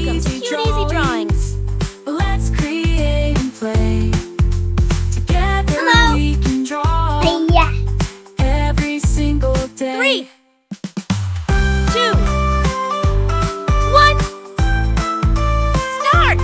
Welcome to Cute Easy Drawings. Let's create and play. Together we can draw every single day. 3, 2, 1, start!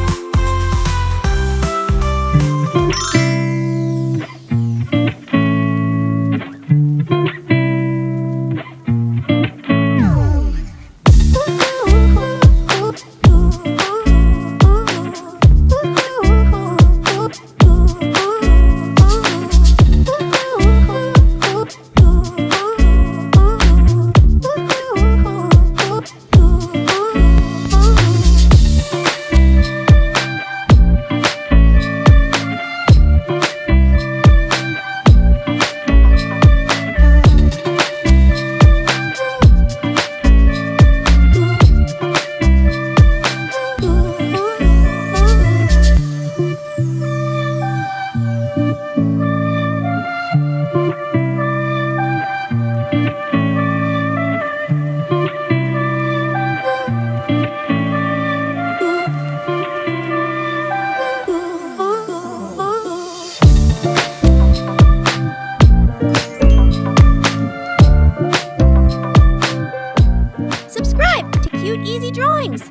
Subscribe to Cute Easy Drawings.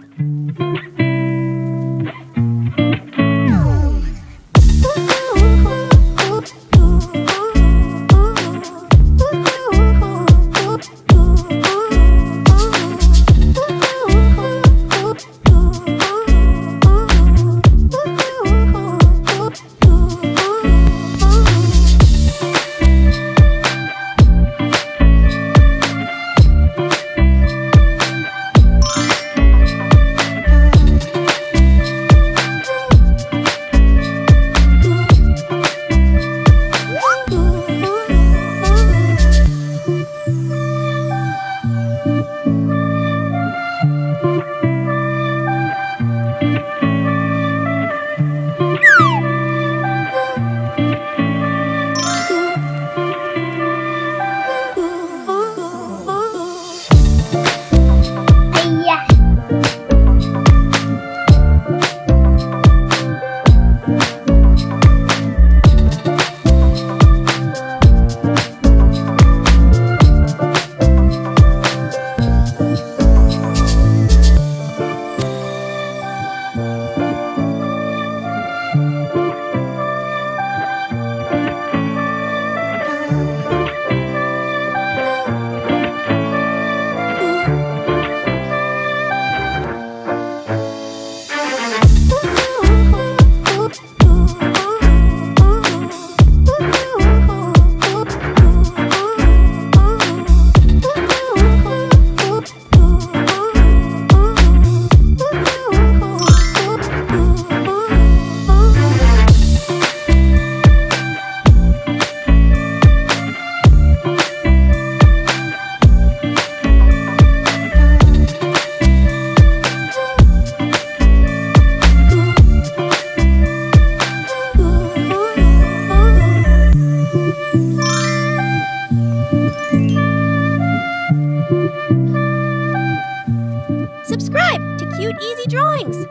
Subscribe to Cute Easy Drawings.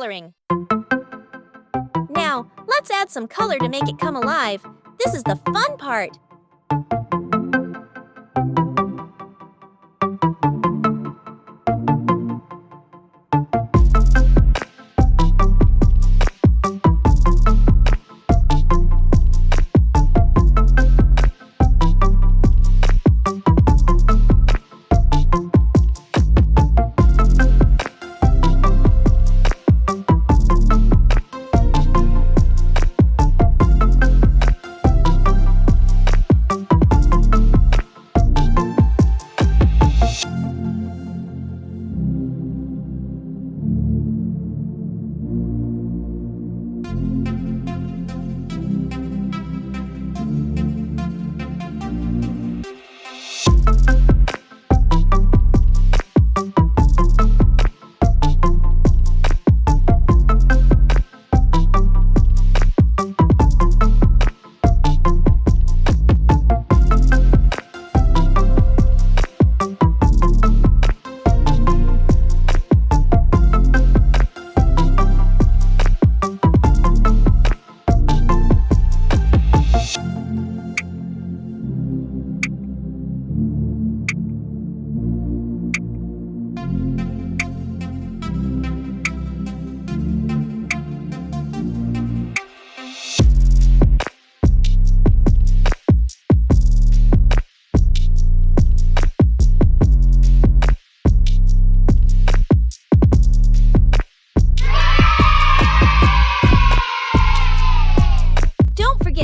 coloring. Now, let's add some color to make it come alive. This is the fun part.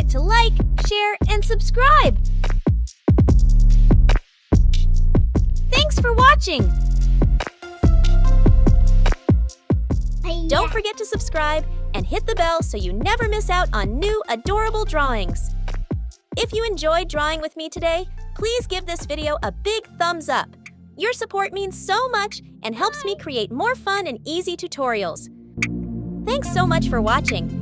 To like, share, and subscribe. Thanks for watching. Don't forget to subscribe and hit the bell so you never miss out on new adorable drawings. If you enjoyed drawing with me today, please give this video a big thumbs up. Your support means so much and helps me create more fun and easy tutorials. Thanks so much for watching.